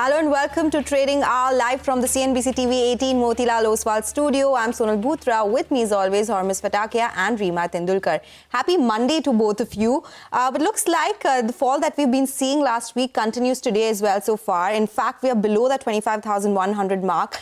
Hello and welcome to Trading Hour live from the CNBC-TV18 Motilal Oswal studio. I'm Sonal Bhutra. With me as always, Hormis Fatakia and Reema Tendulkar. Happy Monday to both of you. But looks like the fall that we've been seeing last week continues today as well so far. In fact, we are below that 25,100 mark.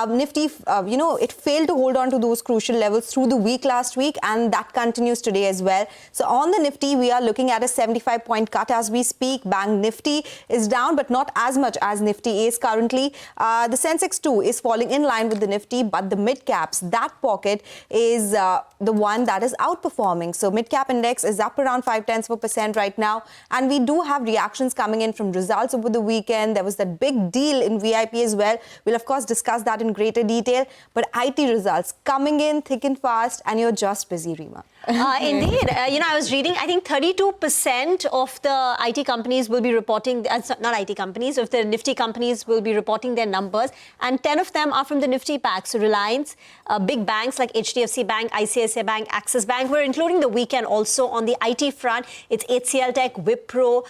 Nifty, it failed to hold on to those crucial levels through the week last week, and that continues today as well. So on the Nifty, we are looking at a 75-point cut as we speak. Bank Nifty is down, but not as much as Nifty is currently. The Sensex too is falling in line with the Nifty, but the mid caps, that pocket is the one that is outperforming. So mid cap index is up around 0.5% right now, and we do have reactions coming in from results over the weekend. There was that big deal in VIP as well. We'll of course discuss that in greater detail, but IT results coming in thick and fast, and you're just busy, Reema. Indeed. I was reading, I think 32% of the IT companies will be reporting, not IT companies, of the Nifty companies will be reporting their numbers, and 10 of them are from the Nifty pack. So Reliance, big banks like HDFC Bank, ICICI Bank, Axis Bank, we're including the weekend also on the IT front. It's HCL Tech, Wipro,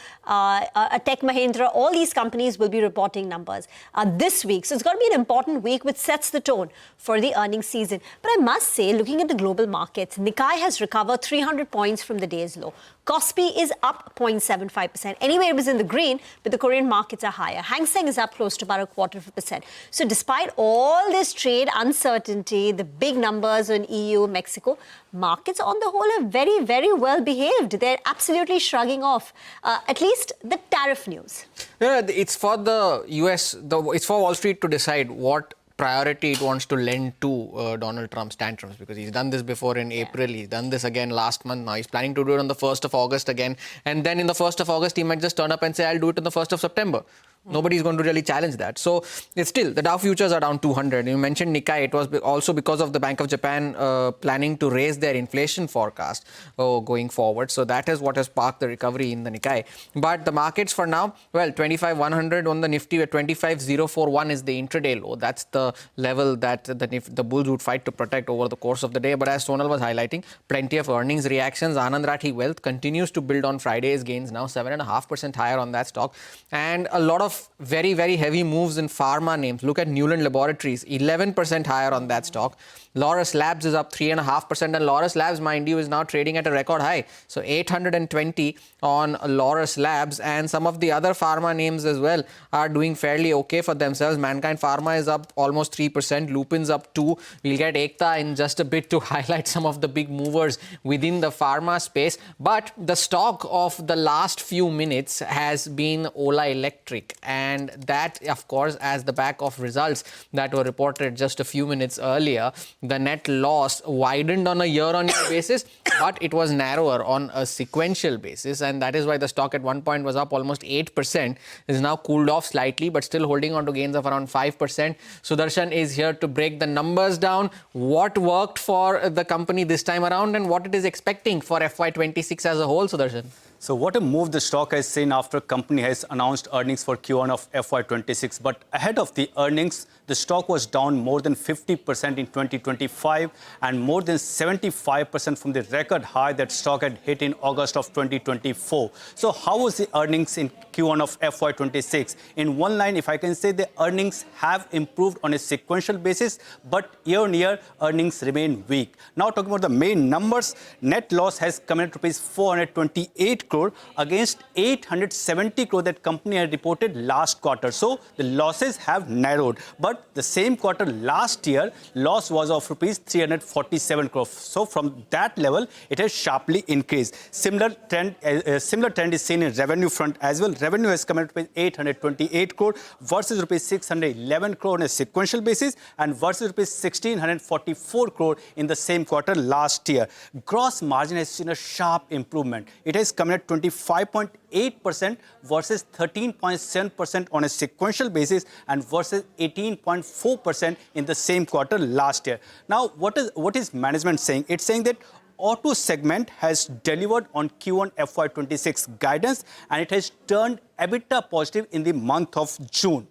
Tech Mahindra, all these companies will be reporting numbers this week. So it's going to be an important week which sets the tone for the earnings season. But I must say, looking at the global markets, Nikkei has recovered 300 points from the day's low. Kospi is up 0.75%. Anyway, it was in the green, but the Korean markets are higher. Hang Seng is up close to about 0.25%. So despite all this trade uncertainty, the big numbers in EU, Mexico, markets on the whole are very, very well behaved. They're absolutely shrugging off, at least the tariff news. Yeah, it's for the US, it's for Wall Street to decide what priority it wants to lend to Donald Trump's tantrums, because he's done this before in April, he's done this again last month, now he's planning to do it on the 1st of August again, and then in the 1st of August he might just turn up and say, I'll do it on the 1st of September. Nobody's going to really challenge that. So it's still, the Dow futures are down 200. You mentioned Nikkei. It was also because of the Bank of Japan planning to raise their inflation forecast going forward. So that is what has sparked the recovery in the Nikkei. But the markets for now, well, 25,100 on the Nifty, where 25,041 is the intraday low. That's the level that the bulls would fight to protect over the course of the day. But as Sonal was highlighting, plenty of earnings reactions. Anand Rathi Wealth continues to build on Friday's gains, now 7.5% higher on that stock. And a lot of very, very heavy moves in pharma names. Look at Newland Laboratories, 11% higher on that stock. Laurus Labs is up 3.5%, and Laurus Labs, mind you, is now trading at a record high. So 820 on Laurus Labs, and some of the other pharma names as well are doing fairly okay for themselves. Mankind Pharma is up almost 3%, Lupin's up 2%. We'll get Ekta in just a bit to highlight some of the big movers within the pharma space. But the stock of the last few minutes has been Ola Electric, and that, of course, as the back of results that were reported just a few minutes earlier, the net loss widened on a year-on-year basis, but it was narrower on a sequential basis, and that is why the stock at one point was up almost 8%, is now cooled off slightly, but still holding on to gains of around 5%. Sudarshan is here to break the numbers down, what worked for the company this time around, and what it is expecting for FY26 as a whole, Sudarshan. So what a move the stock has seen after company has announced earnings for Q1 of FY26. But ahead of the earnings, the stock was down more than 50% in 2025 and more than 75% from the record high that stock had hit in August of 2024. So how was the earnings in Q1 of FY26? In one line, if I can say, the earnings have improved on a sequential basis, but year-on-year earnings remain weak. Now talking about the main numbers, net loss has come in at rupees 428 crore against 870 crore that company had reported last quarter. So the losses have narrowed. But the same quarter last year, loss was of rupees 347 crore. So from that level, it has sharply increased. Similar trend is seen in revenue front as well. Revenue has come in at 828 crore versus rupees 611 crore on a sequential basis, and versus rupees 1644 crore in the same quarter last year. Gross margin has seen a sharp improvement. It has come in at 25.8% versus 13.7% on a sequential basis, and versus 18.4% in the same quarter last year. Now, what is management saying? It's saying that auto segment has delivered on Q1 FY26 guidance, and it has turned EBITDA positive in the month of June.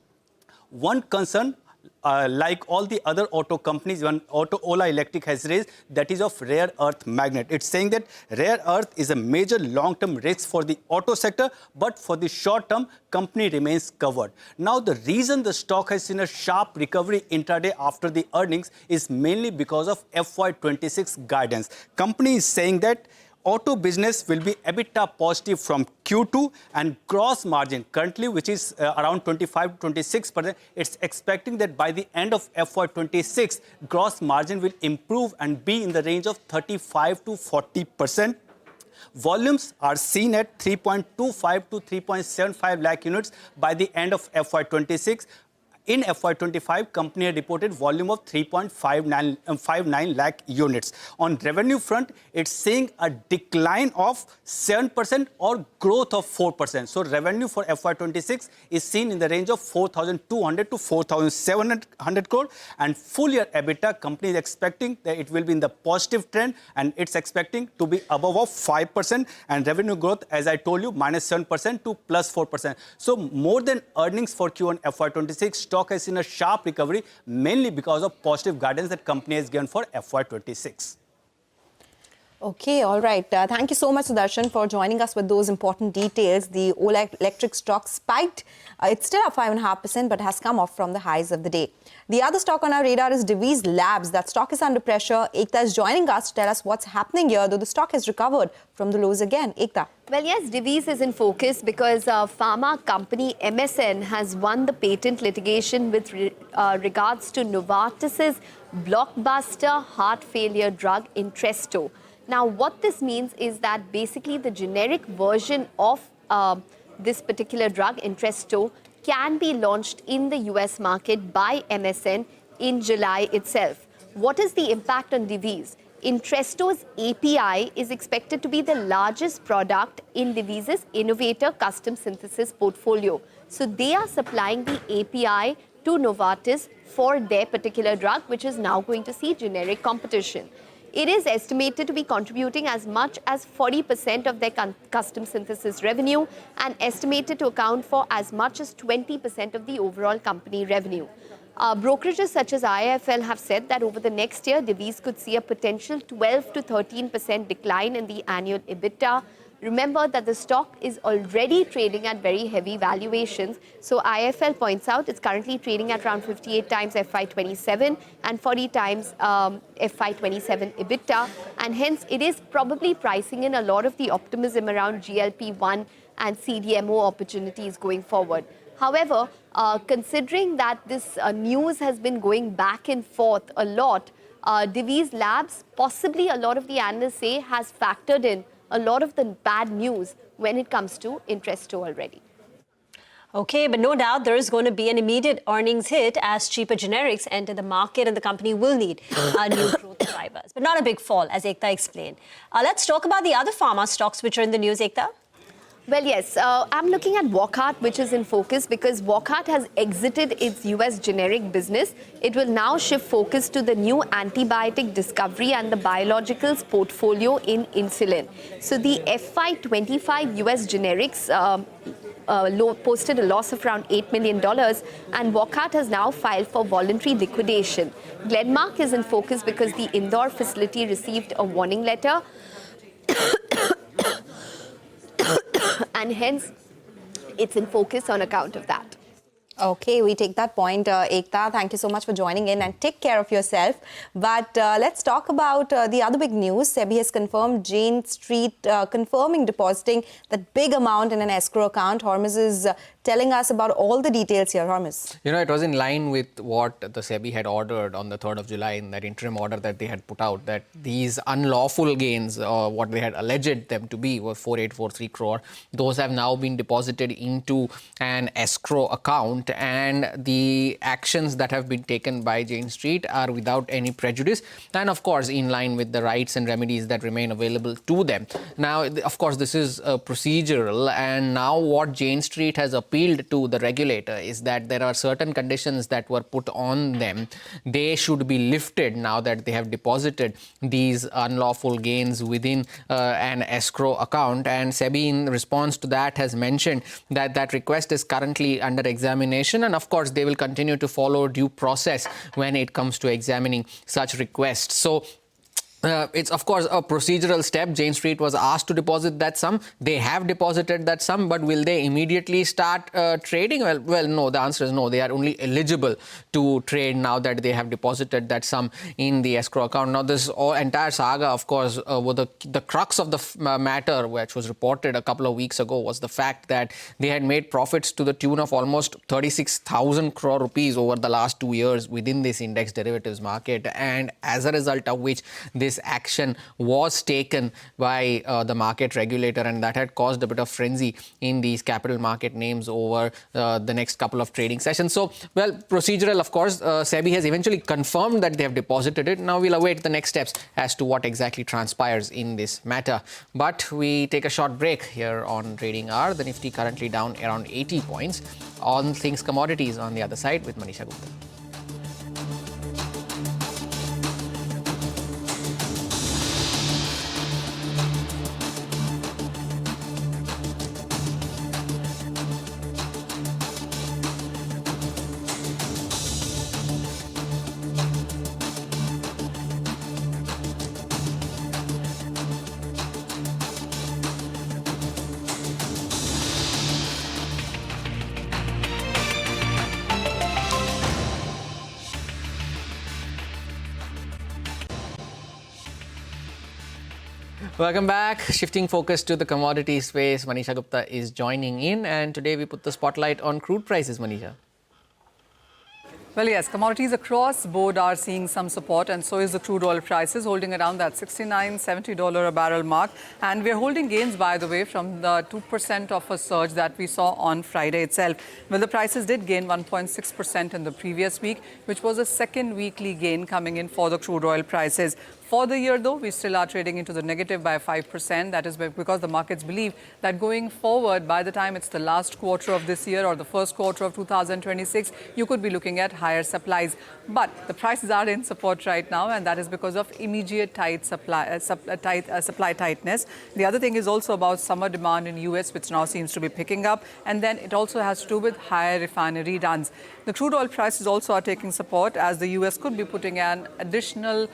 One concern like all the other auto companies, when Ola Electric has raised, that is of rare earth magnet. It's saying that rare earth is a major long-term risk for the auto sector, but for the short term, company remains covered. Now, the reason the stock has seen a sharp recovery intraday after the earnings is mainly because of FY26 guidance. Company is saying that auto business will be EBITDA positive from Q2, and gross margin currently, which is around 25 to 26%, it's expecting that by the end of FY26, gross margin will improve and be in the range of 35 to 40%. Volumes are seen at 3.25 to 3.75 lakh units by the end of FY26. In FY25, company had reported volume of 3.59 lakh units. On revenue front, it's seeing a decline of 7% or growth of 4%. So revenue for FY26 is seen in the range of 4,200 to 4,700 crore. And full year EBITDA, company is expecting that it will be in the positive trend, and it's expecting to be above of 5%. And revenue growth, as I told you, minus 7% to plus 4%. So more than earnings for Q1 FY26, stock has seen a sharp recovery, mainly because of positive guidance that company has given for FY26. Okay, all right. Thank you so much, Sudarshan, for joining us with those important details. The Ola Electric stock spiked. It's still up 5.5%, but has come off from the highs of the day. The other stock on our radar is Divi's Labs. That stock is under pressure. Ekta is joining us to tell us what's happening here, though the stock has recovered from the lows again. Ekta. Well, yes, Divi's is in focus because pharma company MSN has won the patent litigation with regards to Novartis's blockbuster heart failure drug Entresto. Now, what this means is that basically the generic version of this particular drug, Entresto, can be launched in the US market by MSN in July itself. What is the impact on Divi's? Entresto's API is expected to be the largest product in Divi's innovator custom synthesis portfolio. So they are supplying the API to Novartis for their particular drug, which is now going to see generic competition. It is estimated to be contributing as much as 40% of their custom synthesis revenue and estimated to account for as much as 20% of the overall company revenue. Brokerages such as IIFL have said that over the next year, Divi's could see a potential 12 to 13% decline in the annual EBITDA. Remember that the stock is already trading at very heavy valuations. So IIFL points out it's currently trading at around 58 times FY27 and 40 times FY27 EBITDA. And hence, it is probably pricing in a lot of the optimism around GLP-1 and CDMO opportunities going forward. However, considering that this news has been going back and forth a lot, Divi's Labs, possibly a lot of the analysts say, has factored in a lot of the bad news when it comes to Entresto already. Okay, but no doubt there is going to be an immediate earnings hit as cheaper generics enter the market, and the company will need new growth drivers. But not a big fall, as Ekta explained. Let's talk about the other pharma stocks which are in the news, Ekta. Well, yes, I'm looking at Wockhardt, which is in focus because Wockhardt has exited its US generic business. It will now shift focus to the new antibiotic discovery and the biologicals portfolio in insulin. So the FY25 US generics posted a loss of around $8 million, and Wockhardt has now filed for voluntary liquidation. Glenmark is in focus because the Indore facility received a warning letter. And hence, it's in focus on account of that. Okay, we take that point, Ekta. Thank you so much for joining in and take care of yourself. But let's talk about the other big news. SEBI has confirmed Jane Street confirming depositing that big amount in an escrow account. Hormuz is telling us about all the details here. Hormuz. You know, it was in line with what the SEBI had ordered on the 3rd of July in that interim order that they had put out, that these unlawful gains, what they had alleged them to be, were 4843 crore. Those have now been deposited into an escrow account, and the actions that have been taken by Jane Street are without any prejudice and, of course, in line with the rights and remedies that remain available to them. Now, of course, this is procedural, and now what Jane Street has appealed appealed to the regulator is that there are certain conditions that were put on them. They should be lifted now that they have deposited these unlawful gains within an escrow account. And SEBI, in response to that, has mentioned that that request is currently under examination, and of course they will continue to follow due process when it comes to examining such requests. So it's of course a procedural step. Jane Street was asked to deposit that sum. They have deposited that sum, but will they immediately start trading? Well, no. The answer is no. They are only eligible to trade now that they have deposited that sum in the escrow account. Now, this entire saga, of course, the crux of the matter, which was reported a couple of weeks ago, was the fact that they had made profits to the tune of almost 36,000 crore rupees over the last 2 years within this index derivatives market, and as a result of which this action was taken by the market regulator, and that had caused a bit of frenzy in these capital market names over the next couple of trading sessions. So, well, procedural, of course, SEBI has eventually confirmed that they have deposited it. Now we'll await the next steps as to what exactly transpires in this matter. But we take a short break here on Trading Hour. The Nifty currently down around 80 points. On things commodities on the other side with Manisha Gupta. Welcome back. Shifting focus to the commodity space, Manisha Gupta is joining in, and today we put the spotlight on crude prices, Manisha. Well, yes, commodities across board are seeing some support, and so is the crude oil prices, holding around that $69, $70 a barrel mark. And we're holding gains, by the way, from the 2% of a surge that we saw on Friday itself. Well, the prices did gain 1.6% in the previous week, which was a second weekly gain coming in for the crude oil prices. For the year, though, we still are trading into the negative by 5%. That is because the markets believe that going forward, by the time it's the last quarter of this year or the first quarter of 2026, you could be looking at higher supplies. But the prices are in support right now, and that is because of immediate supply tightness. The other thing is also about summer demand in US, which now seems to be picking up. And then it also has to do with higher refinery runs. The crude oil prices also are taking support, as the US could be putting an additional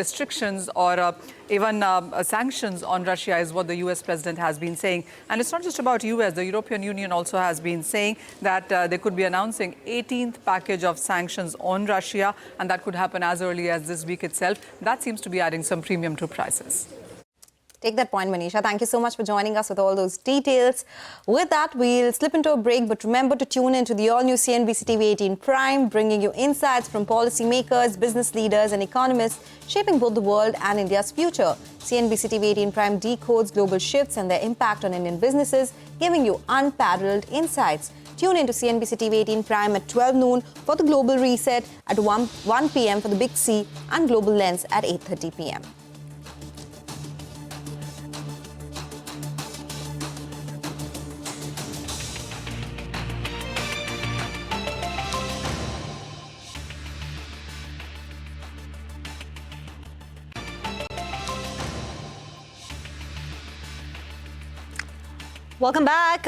restrictions or even sanctions on Russia, is what the US president has been saying. And it's not just about US. The European Union also has been saying that they could be announcing 18th package of sanctions on Russia, and that could happen as early as this week itself. That seems to be adding some premium to prices. Take that point, Manisha. Thank you so much for joining us with all those details. With that, we'll slip into a break, but remember to tune into the all-new CNBC TV18 Prime, bringing you insights from policymakers, business leaders and economists shaping both the world and India's future. CNBC TV18 Prime decodes global shifts and their impact on Indian businesses, giving you unparalleled insights. Tune into CNBC TV18 Prime at 12 noon for the Global Reset, at 1 p.m. for the Big C, and Global Lens at 8:30 p.m. Welcome back.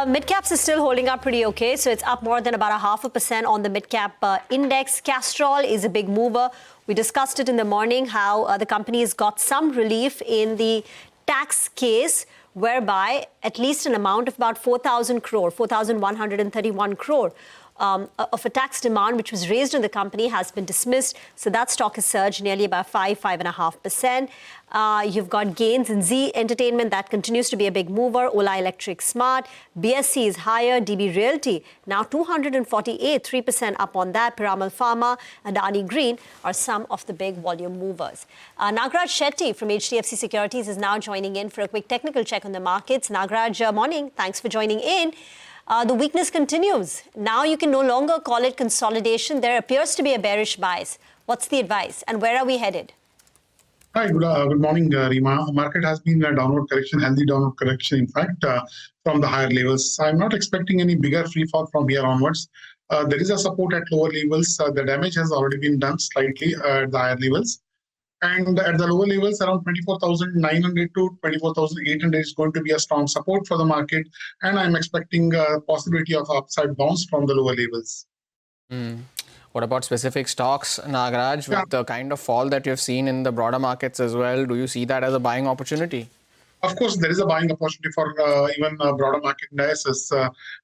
Mid-caps is still holding up pretty okay. So it's up more than about 0.5% on the mid-cap index. Castrol is a big mover. We discussed it in the morning, how the company's got some relief in the tax case, whereby at least an amount of about 4,000 crore, 4,131 crore of a tax demand which was raised on the company has been dismissed. So that stock has surged nearly about 5.5%. You've got gains in Z Entertainment. That continues to be a big mover. Ola Electric Smart. BSC is higher. DB Realty now 248, 3% up on that. Piramal Pharma and Adani Green are some of the big volume movers. Nagraj Shetty from HDFC Securities is now joining in for a quick technical check on the markets. Nagraj, morning. Thanks for joining in. The weakness continues. Now you can no longer call it consolidation. There appears to be a bearish bias. What's the advice and where are we headed? Hi, good morning, Rima. The market has been a downward correction, healthy downward correction, in fact, from the higher levels. I'm not expecting any bigger free fall from here onwards. There is a support at lower levels. The damage has already been done slightly at the higher levels. And at the lower levels, around 24,900 to 24,800 is going to be a strong support for the market. And I'm expecting a possibility of upside bounce from the lower levels. What about specific stocks, Nagaraj? With the kind of fall that you've seen in the broader markets as well, do you see that as a buying opportunity? Of course, there is a buying opportunity for even broader market indices.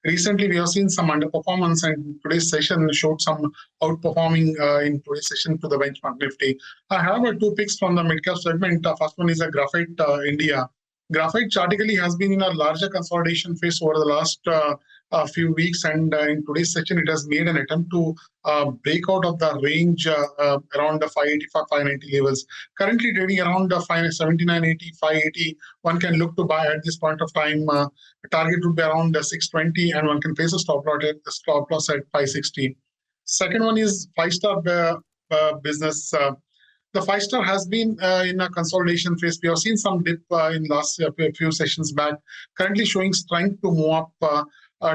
Recently, we have seen some underperformance, and today's session showed some outperforming in today's session to the benchmark Nifty. I have two picks from the mid-cap segment. First one is a Graphite India. Graphite chartically has been in a larger consolidation phase over the last few weeks, and in today's session, it has made an attempt to break out of the range around the 585, 590 levels. Currently trading around 579.80, 580. One can look to buy at this point of time. The target would be around 620, and one can place a stop loss at 560. Second one is five-star business. The five-star has been in a consolidation phase. We have seen some dip in last few sessions back. Currently showing strength to move up.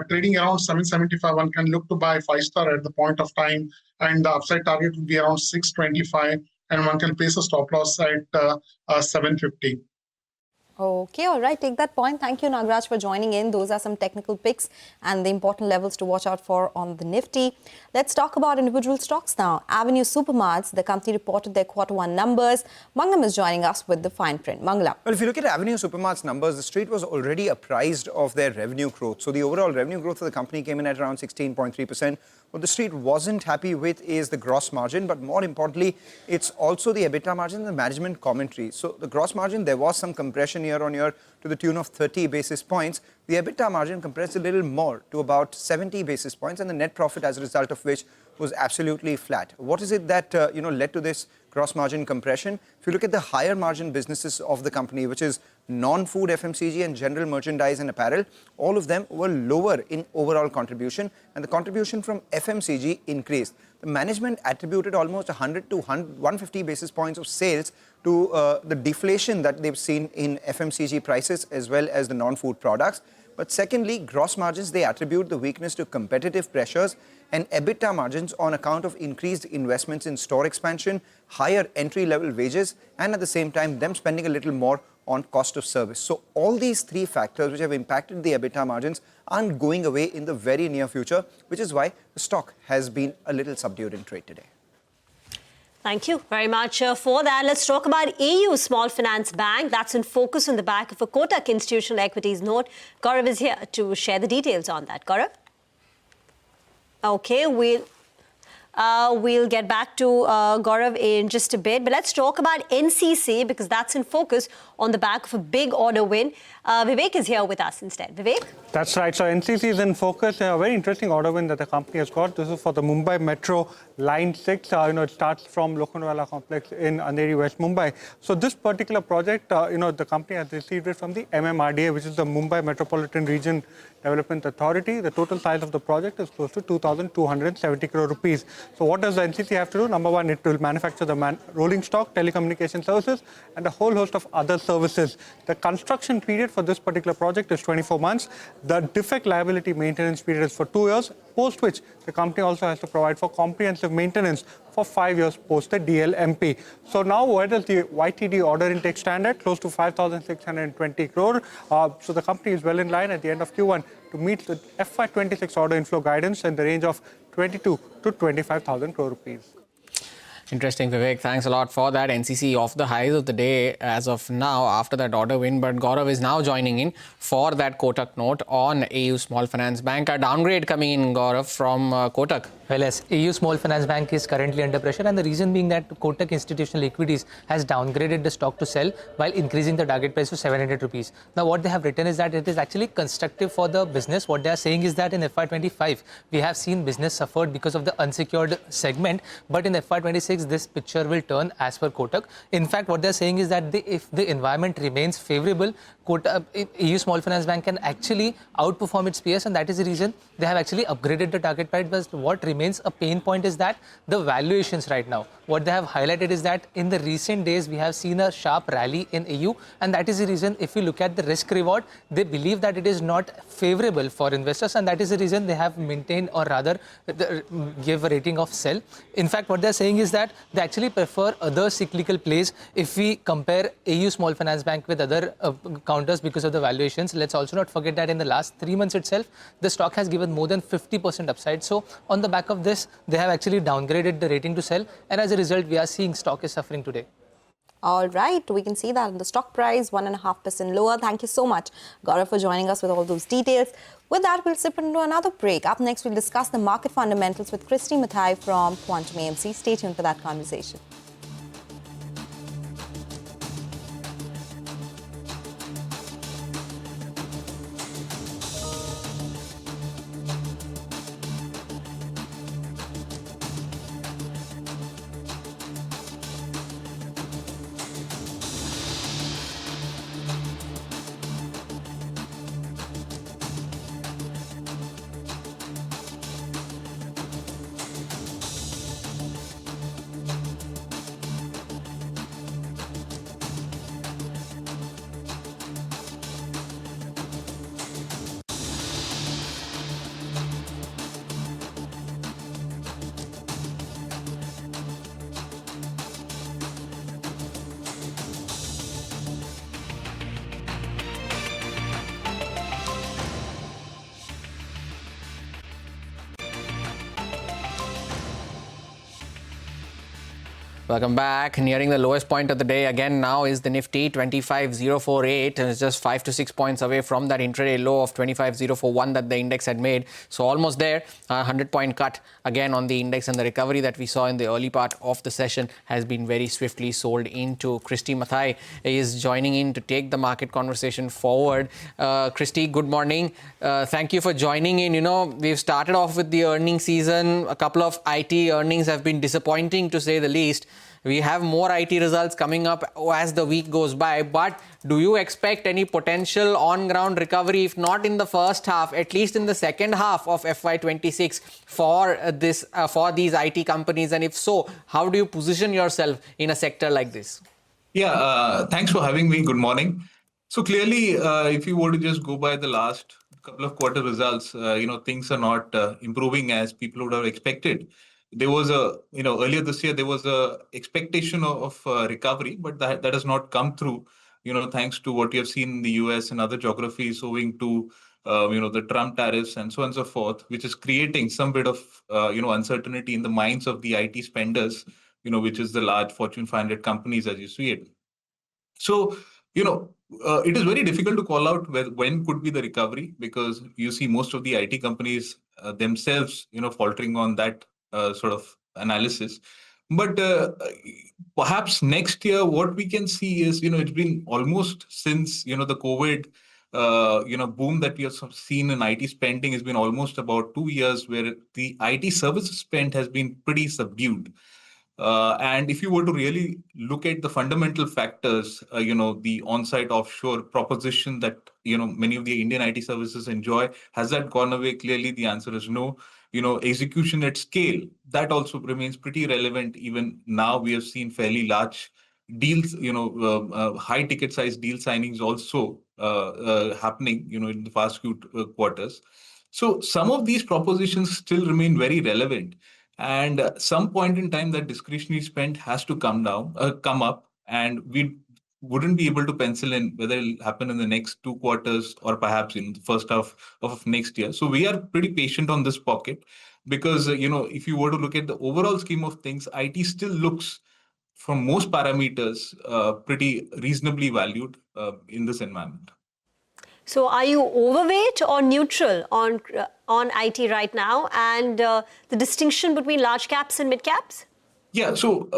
Trading around 775, one can look to buy five-star at the point of time, and the upside target would be around 625, and one can place a stop loss at 750. Okay, all right. Take that point. Thank you, Nagaraj, for joining in. Those are some technical picks and the important levels to watch out for on the Nifty. Let's talk about individual stocks now. Avenue Supermarts, the company reported their Q1 numbers. Mangalam is joining us with the fine print. Mangalam. Well, if you look at Avenue Supermarts numbers, the street was already apprised of their revenue growth. So the overall revenue growth of the company came in at around 16.3%. What the street wasn't happy with is the gross margin, but more importantly, it's also the EBITDA margin and the management commentary. So the gross margin, there was some compression year on year to the tune of 30 basis points. The EBITDA margin compressed a little more to about 70 basis points, and the net profit as a result of which was absolutely flat. What is it that led to this gross margin compression? If you look at the higher margin businesses of the company, which is non-food FMCG and general merchandise and apparel, all of them were lower in overall contribution, and the contribution from FMCG increased. The management attributed almost 100 to 150 basis points of sales to the deflation that they've seen in FMCG prices as well as the non-food products. But secondly, gross margins, they attribute the weakness to competitive pressures, and EBITDA margins on account of increased investments in store expansion, higher entry-level wages, and at the same time, them spending a little more on cost of service. So all these three factors which have impacted the EBITDA margins aren't going away in the very near future, which is why the stock has been a little subdued in trade today. Thank you very much for that. Let's talk about AU Small Finance Bank. That's in focus on the back of a Kotak Institutional Equities note. Gaurav is here to share the details on that. Gaurav? Okay, we'll get back to Gaurav in just a bit. But let's talk about NCC because that's in focus on the back of a big order win. Vivek is here with us instead. Vivek? That's right. So NCC is in focus. A very interesting order win that the company has got. This is for the Mumbai Metro Line 6. It starts from Lokhandwala complex in Andheri, West Mumbai. So this particular project, the company has received it from the MMRDA, which is the Mumbai Metropolitan Region Development Authority. The total size of the project is close to 2,270 crore rupees. So what does the NCC have to do? Number one, it will manufacture the rolling stock, telecommunication services, and a whole host of other services. The construction period for this particular project is 24 months. The defect liability maintenance period is for 2 years, post which the company also has to provide for comprehensive maintenance for 5 years post the DLMP. So now where does the YTD order intake stand at? Close to 5,620 crore. So the company is well in line at the end of Q1 to meet the FY26 order inflow guidance in the range of 22 to 25,000 crore rupees. Interesting, Vivek. Thanks a lot for that. NCC off the highs of the day as of now after that order win. But Gaurav is now joining in for that Kotak note on AU Small Finance Bank. A downgrade coming in, Gaurav, from Kotak. Well, yes, AU Small Finance Bank is currently under pressure, and the reason being that Kotak Institutional Equities has downgraded the stock to sell while increasing the target price to 700 rupees. Now, what they have written is that it is actually constructive for the business. What they are saying is that in FY25, we have seen business suffered because of the unsecured segment, but in FY26, this picture will turn as per Kotak. In fact, what they are saying is that if the environment remains favorable, AU Small Finance Bank can actually outperform its peers, and that is the reason they have actually upgraded the target price. But what remains a pain point is that the valuations right now. What they have highlighted is that in the recent days, we have seen a sharp rally in AU, and that is the reason, if you look at the risk reward, they believe that it is not favorable for investors, and that is the reason they have maintained, or rather give a rating of sell. In fact, what they're saying is that they actually prefer other cyclical plays. If we compare AU Small Finance Bank with other counters because of the valuations, let's also not forget that in the last 3 months itself, the stock has given more than 50% upside. So on the back of this, they have actually downgraded the rating to sell, and as a result, we are seeing stock is suffering today. All right, we can see that in the stock price, 1.5% lower. Thank you so much, Gaurav, for joining us with all those details. With that, we'll slip into another break. Up next, we'll discuss the market fundamentals with Christy Mathai from Quantum AMC. Stay tuned for that conversation. Welcome back. Nearing the lowest point of the day again now is the Nifty 25,048, and it's just 5 to 6 points away from that intraday low of 25,041 that the index had made. So almost there. A 100-point cut again on the index, and the recovery that we saw in the early part of the session has been very swiftly sold into. Christy Mathai is joining in to take the market conversation forward. Christy, good morning. Thank you for joining in. You know, we've started off with the earnings season. A couple of IT earnings have been disappointing, to say the least. We have more IT results coming up as the week goes by, but do you expect any potential on-ground recovery, if not in the first half, at least in the second half of FY26 for these IT companies? And if so, how do you position yourself in a sector like this? Yeah, thanks for having me. Good morning. So clearly, if you were to just go by the last couple of quarter results, things are not improving as people would have expected. There was earlier this year, there was a expectation of recovery, but that has not come through, thanks to what you have seen in the US and other geographies owing to, the Trump tariffs and so on and so forth, which is creating some bit of, uncertainty in the minds of the IT spenders, which is the large Fortune 500 companies as you see it. So, it is very difficult to call out when could be the recovery, because you see most of the IT companies themselves, faltering on that sort of analysis. But perhaps next year, what we can see is, it's been almost since, the COVID, boom that we have seen in IT spending has been almost about 2 years where the IT services spend has been pretty subdued. And if you were to really look at the fundamental factors, the on-site offshore proposition that, many of the Indian IT services enjoy, has that gone away? Clearly, the answer is no. Execution at scale, that also remains pretty relevant. Even now, we have seen fairly large deals, high ticket size deal signings also happening, in the past few quarters. So some of these propositions still remain very relevant. And at some point in time, that discretionary spend has to come up, and we wouldn't be able to pencil in whether it'll happen in the next 2 quarters or perhaps in the first half of next year. So we are pretty patient on this pocket because, if you were to look at the overall scheme of things, IT still looks, from most parameters, pretty reasonably valued in this environment. So are you overweight or neutral on IT right now, and the distinction between large caps and mid caps? Yeah, so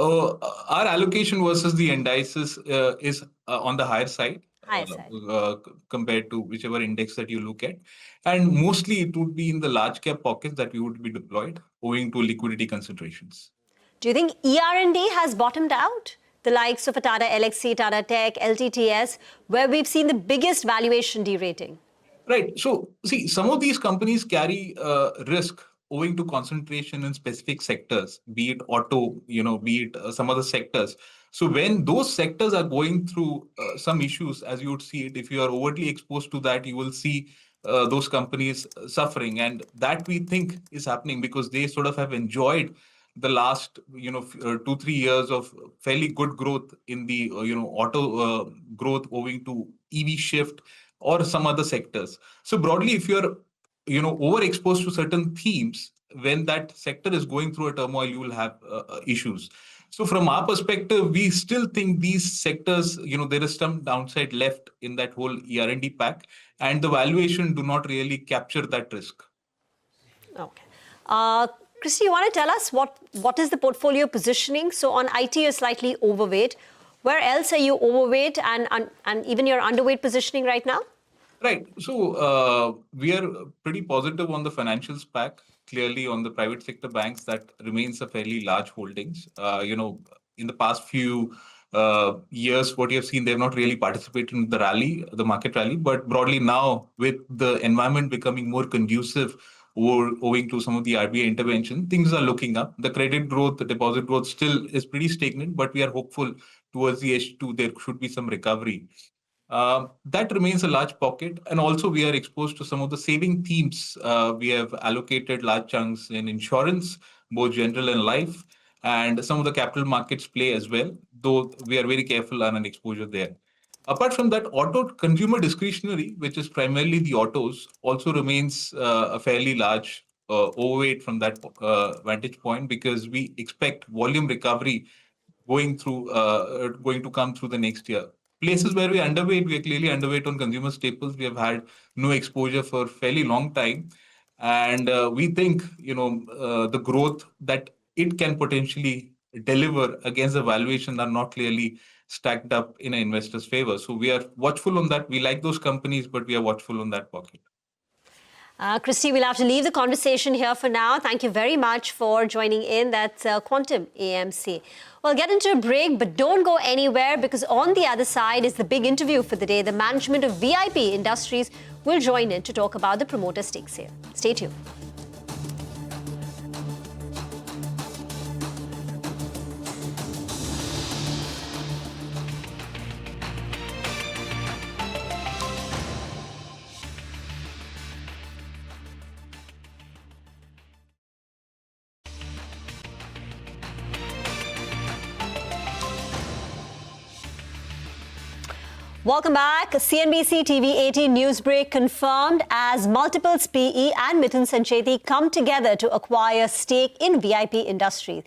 our allocation versus the indices is on the higher side, compared to whichever index that you look at. And mostly it would be in the large cap pockets that we would be deployed owing to liquidity considerations. Do you think ER&D has bottomed out? The likes of Tata Elxsi, Tata Tech, LTTS, where we've seen the biggest valuation derating? Right. So, see, some of these companies carry risk owing to concentration in specific sectors, be it auto, be it some other sectors. So when those sectors are going through some issues, as you would see it, if you are overtly exposed to that, you will see those companies suffering. And that we think is happening because they sort of have enjoyed the last 2-3 years of fairly good growth in the auto growth owing to EV shift or some other sectors. So broadly, if you're overexposed to certain themes, when that sector is going through a turmoil, you will have issues. So from our perspective, we still think these sectors, there is some downside left in that whole ER&D pack, and the valuation do not really capture that risk. Okay. Christy, you want to tell us what is the portfolio positioning? So on IT, you're slightly overweight. Where else are you overweight and even your underweight positioning right now? Right. So we are pretty positive on the financials pack. Clearly, on the private sector banks, that remains a fairly large holdings. In the past few years, what you have seen, they have not really participated in the rally, the market rally. But broadly now, with the environment becoming more conducive, owing to some of the RBI intervention, things are looking up. The credit growth, the deposit growth still is pretty stagnant, but we are hopeful towards the H2 there should be some recovery. That remains a large pocket. And also we are exposed to some of the saving themes. We have allocated large chunks in insurance, both general and life, and some of the capital markets play as well, though we are very careful on an exposure there. Apart from that, auto consumer discretionary, which is primarily the autos, also remains a fairly large overweight from that vantage point, because we expect volume recovery going to come through the next year. Places where we are clearly underweight on consumer staples. We have had no exposure for fairly long time. And we think, the growth that it can potentially deliver against the valuation are not clearly stacked up in an investor's favor. So we are watchful on that. We like those companies, but we are watchful on that pocket. Christy, we'll have to leave the conversation here for now. Thank you very much for joining in. That's Quantum AMC. We'll get into a break, but don't go anywhere, because on the other side is the big interview for the day. The management of VIP Industries will join in to talk about the promoter stake sale. Stay tuned. Welcome back. CNBC-TV18 News Break confirmed as multiples PE and Mithun Sancheti come together to acquire stake in VIP Industries.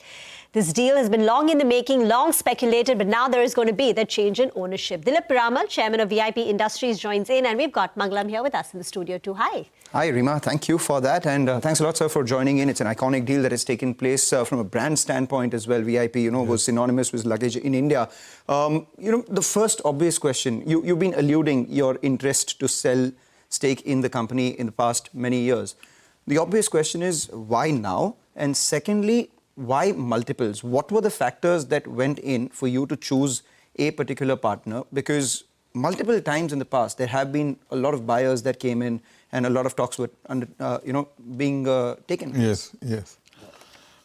This deal has been long in the making, long speculated, but now there is going to be the change in ownership. Dilip Piramal, chairman of VIP Industries, joins in, and we've got Mangalam here with us in the studio too. Hi. Hi, Rima. Thank you for that. And thanks a lot, sir, for joining in. It's an iconic deal that has taken place from a brand standpoint as well. VIP, was synonymous with luggage in India. The first obvious question, you've been alluding your interest to sell stake in the company in the past many years. The obvious question is, why now? And secondly, why multiples? What were the factors that went in for you to choose a particular partner? Because multiple times in the past, there have been a lot of buyers that came in and a lot of talks were being taken. Yes.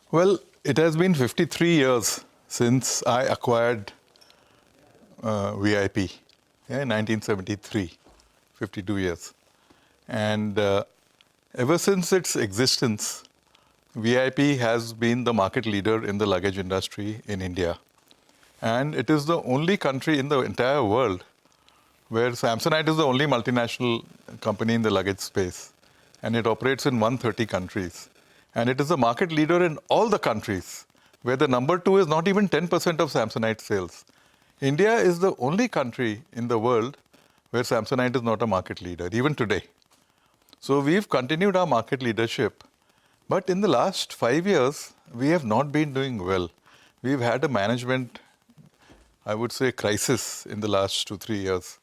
Well, it has been 53 years since I acquired VIP, in 1973, 52 years. And ever since its existence, VIP has been the market leader in the luggage industry in India. And it is the only country in the entire world where Samsonite is the only multinational company in the luggage space. And it operates in 130 countries. And it is the market leader in all the countries where the number 2 is not even 10% of Samsonite sales. India is the only country in the world where Samsonite is not a market leader, even today. So we've continued our market leadership. But in the last 5 years, we have not been doing well. We've had a management, I would say, crisis in the last 2-3 years.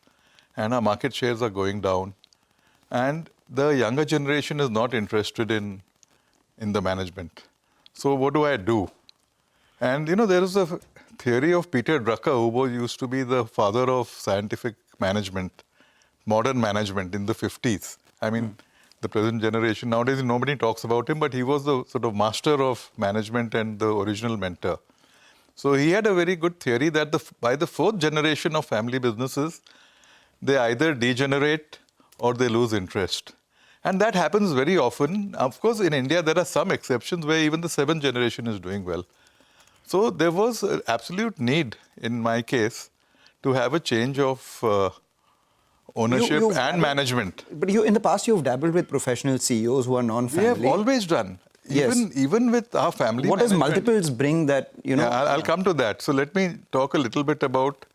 And our market shares are going down. And the younger generation is not interested in the management. So what do I do? And, there is a theory of Peter Drucker, who used to be the father of scientific management, modern management in the 50s. I mean, the present generation. Nowadays, nobody talks about him, but he was the sort of master of management and the original mentor. So he had a very good theory that by the fourth generation of family businesses, they either degenerate or they lose interest. And that happens very often. Of course, in India, there are some exceptions where even the seventh generation is doing well. So there was an absolute need, in my case, to have a change of ownership and management. But in the past, you've dabbled with professional CEOs who are non-family. We have always done. Yes. Even with our family What does multiples bring that, Yeah, I'll come to that. So let me talk a little bit about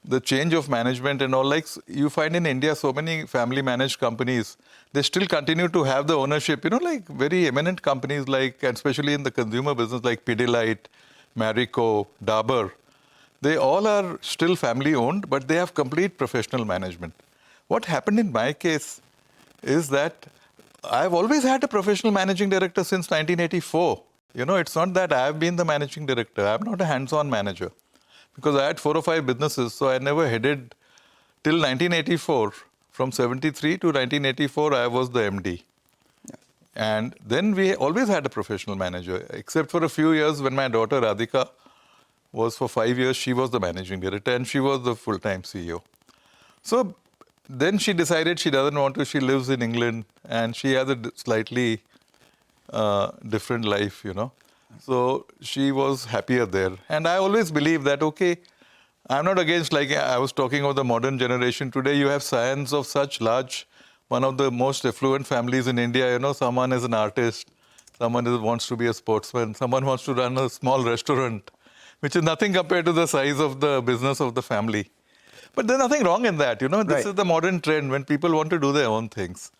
the change of management and all. Like you find in India, so many family managed companies, they still continue to have the ownership, like very eminent companies like, and especially in the consumer business like Pidilite, Marico, Dabur. They all are still family owned, but they have complete professional management. What happened in my case is that I've always had a professional managing director since 1984. It's not that I've been the managing director. I'm not a hands-on manager because I had 4 or 5 businesses. So I never headed till 1984. From 73 to 1984, I was the MD. And then we always had a professional manager, except for a few years when my daughter Radhika was for 5 years, she was the managing director and she was the full-time CEO. So then she decided she doesn't want to, she lives in England and she has a slightly different life, So she was happier there. And I always believe that, okay, I'm not against, like I was talking about the modern generation. Today you have scions of such large, one of the most affluent families in India, someone is an artist, someone wants to be a sportsman, someone wants to run a small restaurant, which is nothing compared to the size of the business of the family. But there's nothing wrong in that, This is the modern trend when people want to do their own things.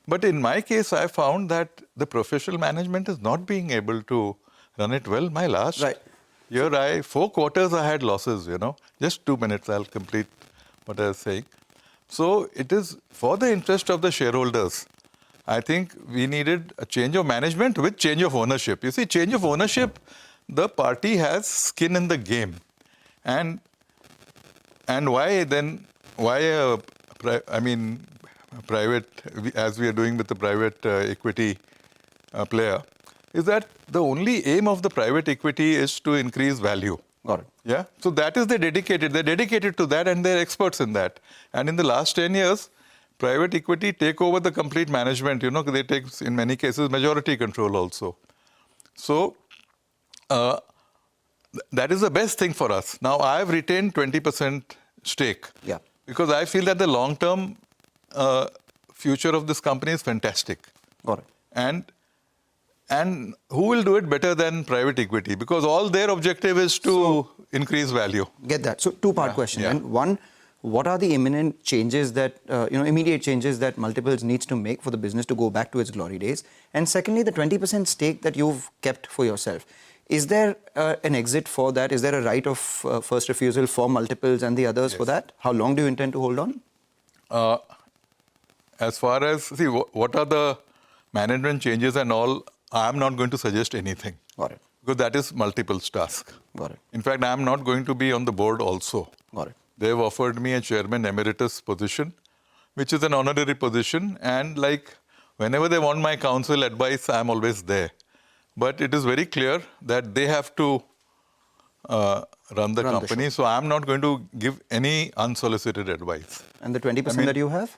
But in my case, I found that the professional management is not being able to run it well. My last year, 4 quarters, I had losses, Just 2 minutes, I'll complete what I was saying. So it is for the interest of the shareholders. I think we needed a change of management with change of ownership. You see, change of ownership, the party has skin in the game. And why then, private, as we are doing with the private equity player, is that the only aim of the private equity is to increase value. Got it. Yeah. So that is they're dedicated to that and they're experts in that. And in the last 10 years, private equity take over the complete management. They take, in many cases, majority control also. So that is the best thing for us. Now, I've retained 20% stake. Yeah. Because I feel that the long-term future of this company is fantastic. Got it. And who will do it better than private equity? Because all their objective is to increase value. Get that. So two-part question. Yeah. And one, what are the imminent changes that, immediate changes that multiples needs to make for the business to go back to its glory days? And secondly, the 20% stake that you've kept for yourself. Is there an exit for that? Is there a right of first refusal for multiples and the others for that? How long do you intend to hold on? As far as, see, what are the management changes and all, I'm not going to suggest anything. Got it. Because that is multiples task. Got it. In fact, I'm not going to be on the board also. Got it. They've offered me a chairman emeritus position, which is an honorary position. And like, whenever they want my counsel advice, I'm always there. But it is very clear that they have to run the company. So I'm not going to give any unsolicited advice. And the 20% that you have?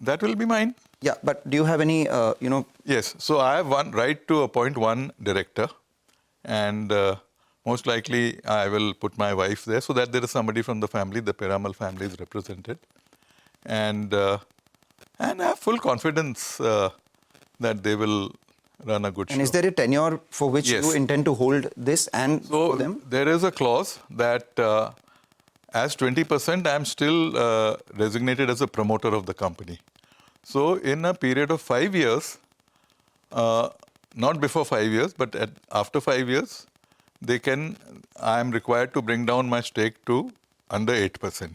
That will be mine. Yeah, but do you have any, Yes. So I have one right to appoint one director. And most likely I will put my wife there so that there is somebody from the family, the Piramal family is represented. And I have full confidence that they will run a good show. And is there a tenure for which you intend to hold this and for them? There is a clause that as 20%, I am still designated as a promoter of the company. So in a period of 5 years, not before 5 years, but after 5 years, I am required to bring down my stake to under 8%.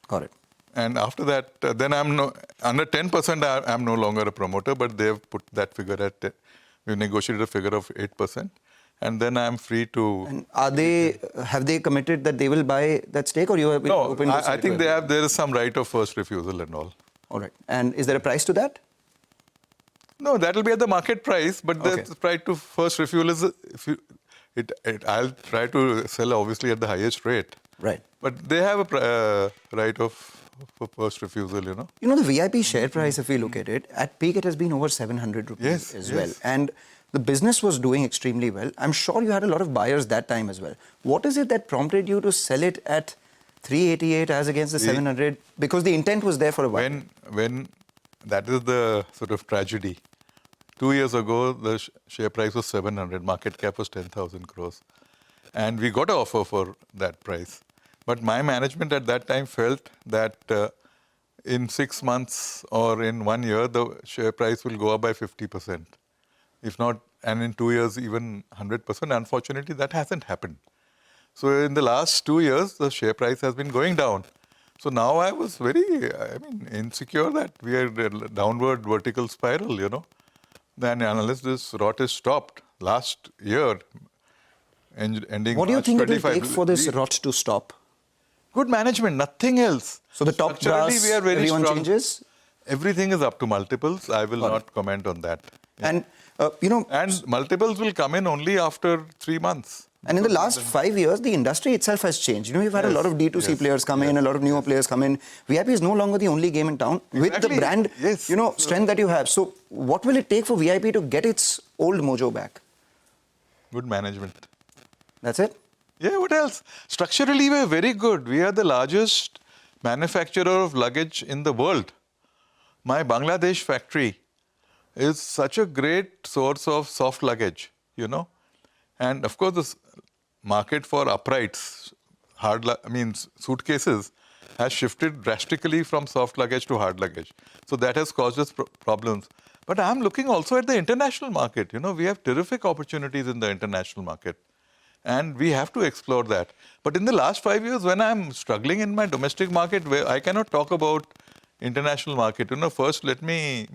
Got it. And after that, then under 10%, I'm no longer a promoter, but they've put that figure at, we negotiated a figure of 8%. And then I'm free to... And have they committed that they will buy that stake, or you have been open to... I think there is some right of first refusal and all. All right. And is there a price to that? No, that will be at the market price, but the price to first refuel is, I'll try to sell obviously at the highest rate. Right. But they have a right of first refusal, you know. You know, the VIP share price, if we look at it, at peak it has been over 700 rupees as well. And the business was doing extremely well. I'm sure you had a lot of buyers that time as well. What is it that prompted you to sell it at 388 as against the 700? Because the intent was there for a while. When that is the sort of tragedy. 2 years ago, the share price was 700, market cap was 10,000 crores. And we got an offer for that price. But my management at that time felt that in 6 months or in 1 year, the share price will go up by 50%. If not, and in 2 years, even 100%. Unfortunately, that hasn't happened. So in the last 2 years, the share price has been going down. So now I was very, insecure that we are a downward vertical spiral, you know. Then unless this rot is stopped last year, ending What do you March think it will 25, take for this rot to stop? Good management, nothing else. So the top brass, we are very everyone strong. changes? Everything is up to multiples. I will not comment on that. And, you know... And multiples will come in only after 3 months. And in the last 5 years, the industry itself has changed. You know, you've had a lot of D2C players come in, a lot of newer players come in. VIP is no longer the only game in town with the brand, you know, strength that you have. So what will it take for VIP to get its old mojo back? Good management. That's it? Yeah, what else? Structurally, we're very good. We are the largest manufacturer of luggage in the world. My Bangladesh factory is such a great source of soft luggage, you know. And of course, the market for uprights, suitcases, has shifted drastically from soft luggage to hard luggage. So that has caused us problems. But I'm looking also at the international market. You know, we have terrific opportunities in the international market. And we have to explore that. But in the last 5 years, when I'm struggling in my domestic market, where I cannot talk about international market, you know, first let me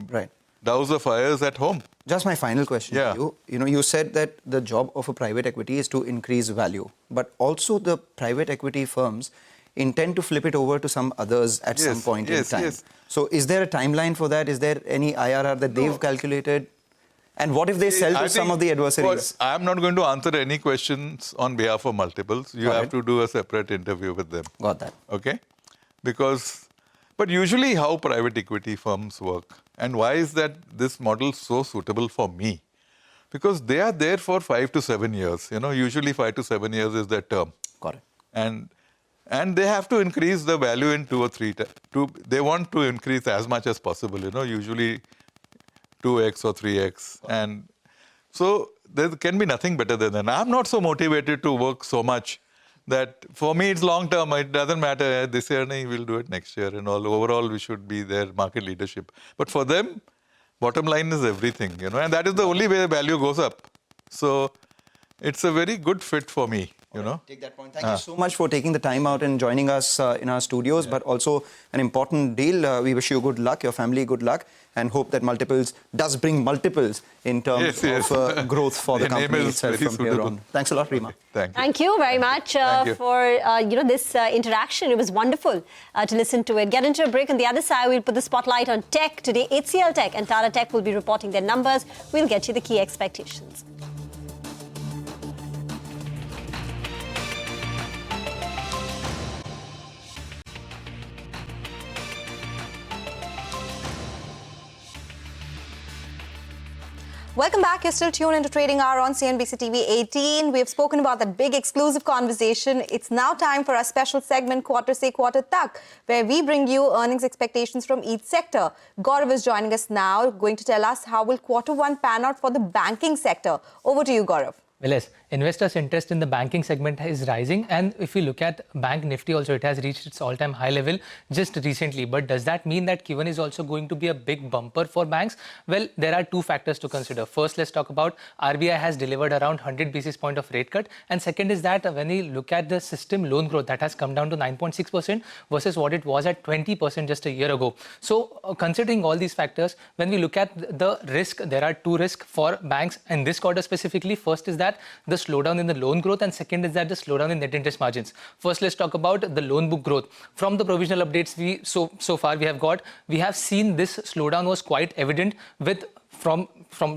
douse the fires at home. Just my final question to you. You know, you said that the job of a private equity is to increase value, but also the private equity firms intend to flip it over to some others at some point in time. So is there a timeline for that? Is there any IRR that they've calculated? And what if they sell to some of the adversaries? I'm not going to answer any questions on behalf of multiples. You have to do a separate interview with them. Got that. Okay? But usually how private equity firms work, and why is that this model so suitable for me? Because they are there for 5 to 7 years. You know, usually 5 to 7 years is their term. Got it. And they have to increase the value in 2 or 3 times. They want to increase as much as possible, you know, usually 2x or 3x. And so there can be nothing better than that. I'm not so motivated to work so much that for me it's long term. It doesn't matter this year, we'll do it next year and all. Overall, we should be their market leadership. But for them, bottom line is everything, you know, and that is the only way the value goes up. So it's a very good fit for me. You know? Take that point. Thank you so much for taking the time out and joining us in our studios, but also an important deal. We wish you good luck, your family good luck, and hope that multiples does bring multiples in terms of growth for the company itself from here on. Thanks a lot, Rima. Thank you very much for this interaction. It was wonderful to listen to it. Get into a break. On the other side, we'll put the spotlight on tech. Today, HCL Tech and Tata Tech will be reporting their numbers. We'll get you the key expectations. Welcome back. You're still tuned into Trading Hour on CNBC-TV18. We have spoken about that big exclusive conversation. It's now time for our special segment, Quarter Se Quarter Tak, where we bring you earnings expectations from each sector. Gaurav is joining us now, going to tell us how will Q1 pan out for the banking sector. Over to you, Gaurav. Well, yes, investors' interest in the banking segment is rising, and if we look at Bank Nifty also, it has reached its all-time high level just recently. But does that mean that Q1 is also going to be a big bumper for banks? Well, there are two factors to consider. First, let's talk about RBI has delivered around 100 basis point of rate cut, and second is that when we look at the system loan growth, that has come down to 9.6% versus what it was at 20% just a year ago. So, considering all these factors, when we look at the risk, there are two risks for banks in this quarter specifically. First is that the slowdown in the loan growth, and second is that the slowdown in net interest margins. First, let's talk about the loan book growth. From the provisional updates so far we have seen this slowdown was quite evident, with from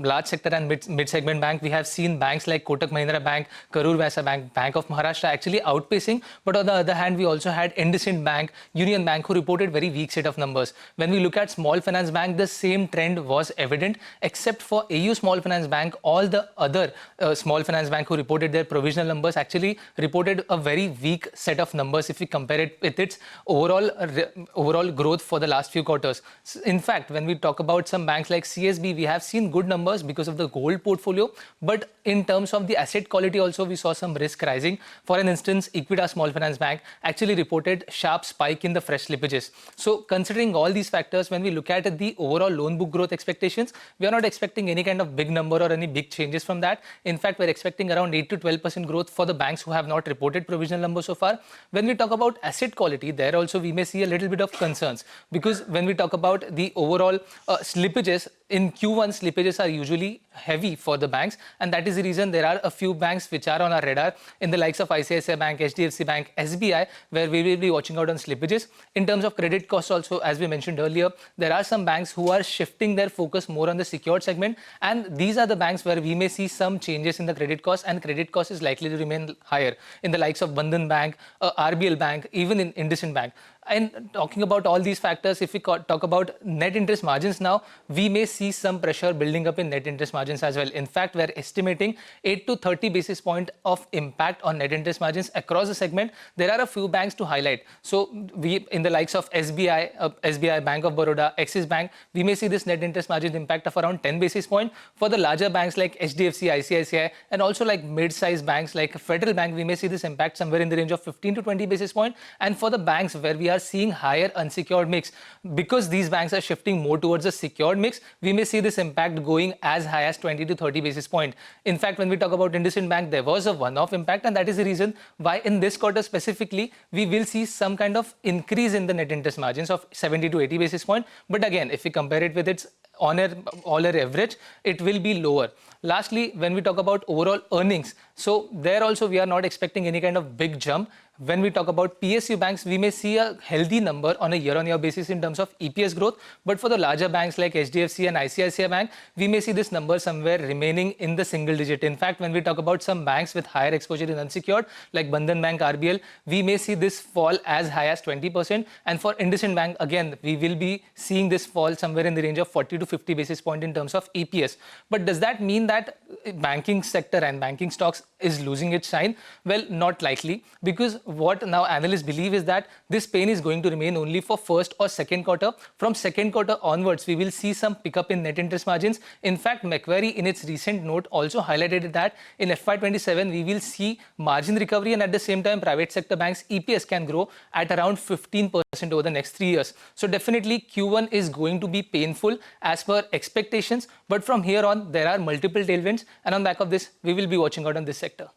large sector and mid-segment bank, we have seen banks like Kotak Mahindra Bank, Karur Vysya Bank, Bank of Maharashtra actually outpacing. But on the other hand, we also had IndusInd Bank, Union Bank, who reported very weak set of numbers. When we look at Small Finance Bank, the same trend was evident, except for AU Small Finance Bank. All the other Small Finance Bank who reported their provisional numbers actually reported a very weak set of numbers if we compare it with its overall growth for the last few quarters. In fact, when we talk about some banks like CSB, we have seen good numbers because of the gold portfolio, but in terms of the asset quality also we saw some risk rising. For an instance, Equitas Small Finance Bank actually reported sharp spike in the fresh slippages. So considering all these factors, when we look at the overall loan book growth expectations, we are not expecting any kind of big number or any big changes from that. In fact, we're expecting around 8 to 12% growth for the banks who have not reported provisional numbers so far. When we talk about asset quality, there also we may see a little bit of concerns, because when we talk about the overall slippages, in Q1, slippages are usually heavy for the banks, and that is the reason there are a few banks which are on our radar in the likes of ICICI Bank, HDFC Bank, SBI, where we will be watching out on slippages. In terms of credit costs also, as we mentioned earlier, there are some banks who are shifting their focus more on the secured segment, and these are the banks where we may see some changes in the credit cost, and credit cost is likely to remain higher in the likes of Bandhan Bank, RBL Bank, even in IndusInd Bank. And talking about all these factors, if we talk about net interest margins now, we may see some pressure building up in net interest margins as well. In fact, we're estimating 8 to 30 basis point of impact on net interest margins across the segment. There are a few banks to highlight. So we, in the likes of SBI, Bank of Baroda, Axis Bank, we may see this net interest margin impact of around 10 basis point. For the larger banks like HDFC, ICICI, and also like mid-sized banks like Federal Bank, we may see this impact somewhere in the range of 15 to 20 basis point. And for the banks where we are seeing higher unsecured mix, because these banks are shifting more towards a secured mix, we may see this impact going as high as 20 to 30 basis point. In fact, when we talk about IndusInd Bank, there was a one-off impact, and that is the reason why in this quarter specifically, we will see some kind of increase in the net interest margins of 70 to 80 basis point. But again, if we compare it with its all-year average, it will be lower. Lastly, when we talk about overall earnings, so there also we are not expecting any kind of big jump. When we talk about PSU banks, we may see a healthy number on a year-on-year basis in terms of EPS growth. But for the larger banks like HDFC and ICICI Bank, we may see this number somewhere remaining in the single digit. In fact, when we talk about some banks with higher exposure in unsecured, like Bandhan Bank, RBL, we may see this fall as high as 20%. And for IndusInd Bank, again, we will be seeing this fall somewhere in the range of 40 to 50 basis point in terms of EPS. But does that mean that banking sector and banking stocks is losing its shine? Well, not likely, because what now analysts believe is that this pain is going to remain only for first or second quarter. From second quarter onwards, we will see some pickup in net interest margins. In fact, Macquarie in its recent note also highlighted that in FY27, we will see margin recovery, and at the same time, private sector banks' EPS can grow at around 15% over the next 3 years. So definitely Q1 is going to be painful as per expectations. But from here on, there are multiple tailwinds, and on the back of this, we will be watching out on this sector.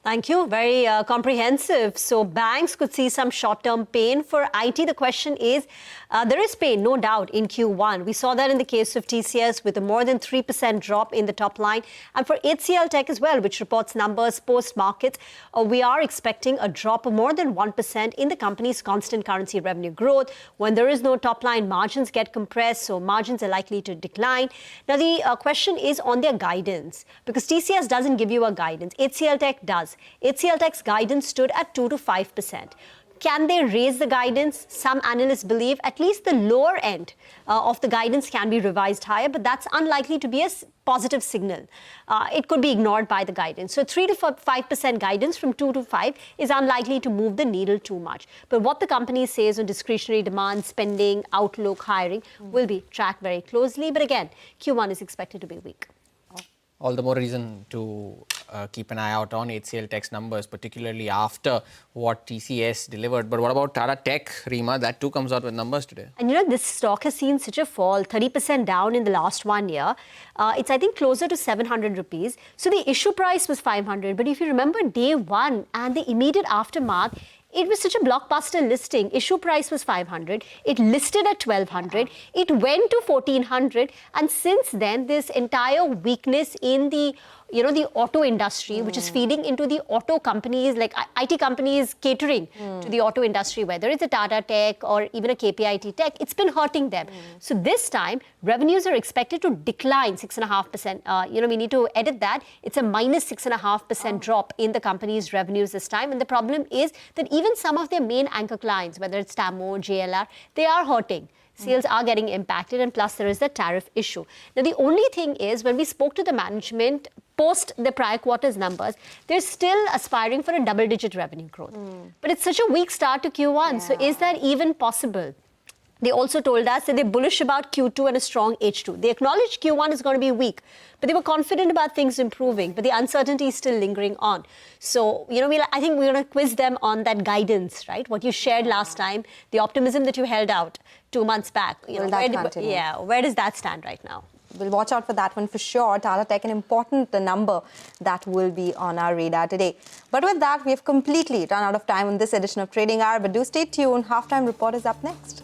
Thank you. Very comprehensive. So banks could see some short-term pain. For IT, the question is, there is pain, no doubt, in Q1. We saw that in the case of TCS with a more than 3% drop in the top line. And for HCL Tech as well, which reports numbers post-market, we are expecting a drop of more than 1% in the company's constant currency revenue growth. When there is no top line, margins get compressed, so margins are likely to decline. Now, the question is on their guidance, because TCS doesn't give you a guidance. HCL Tech does. HCL Tech's guidance stood at 2 to 5%. Can they raise the guidance? Some analysts believe at least the lower end of the guidance can be revised higher, but that's unlikely to be a positive signal. It could be ignored by the guidance. So 3 to 5% guidance from 2 to 5 is unlikely to move the needle too much. But what the company says on discretionary demand, spending, outlook, hiring will be tracked very closely. But again, Q1 is expected to be weak. All the more reason to keep an eye out on HCL Tech's numbers, particularly after what TCS delivered. But what about Tata Tech, Reema? That too comes out with numbers today. And you know, this stock has seen such a fall, 30% down in the last 1 year. It's, I think, closer to 700 rupees. So the issue price was 500. But if you remember day one and the immediate aftermath, it was such a blockbuster listing. Issue price was 500. It listed at 1200. It went to 1400. And since then, this entire weakness in the the auto industry, which is feeding into the auto companies, like IT companies catering to the auto industry, whether it's a Tata Tech or even a KPIT Tech, it's been hurting them. So this time, revenues are expected to decline 6.5%. We need to edit that. It's a minus 6.5% drop in the company's revenues this time. And the problem is that even some of their main anchor clients, whether it's Tamo, JLR, they are hurting. Sales are getting impacted, and plus there is the tariff issue. Now, the only thing is, when we spoke to the management post the prior quarter's numbers, they're still aspiring for a double-digit revenue growth. But it's such a weak start to Q1, so is that even possible? They also told us that they're bullish about Q2 and a strong H2. They acknowledged Q1 is going to be weak, but they were confident about things improving, but the uncertainty is still lingering on. So, I think we're going to quiz them on that guidance, right? What you shared last time, the optimism that you held out 2 months back. Will that continue? Where does that stand right now? We'll watch out for that one for sure. Tata Tech, an important number that will be on our radar today. But with that, we have completely run out of time on this edition of Trading Hour. But do stay tuned. Halftime Report is up next.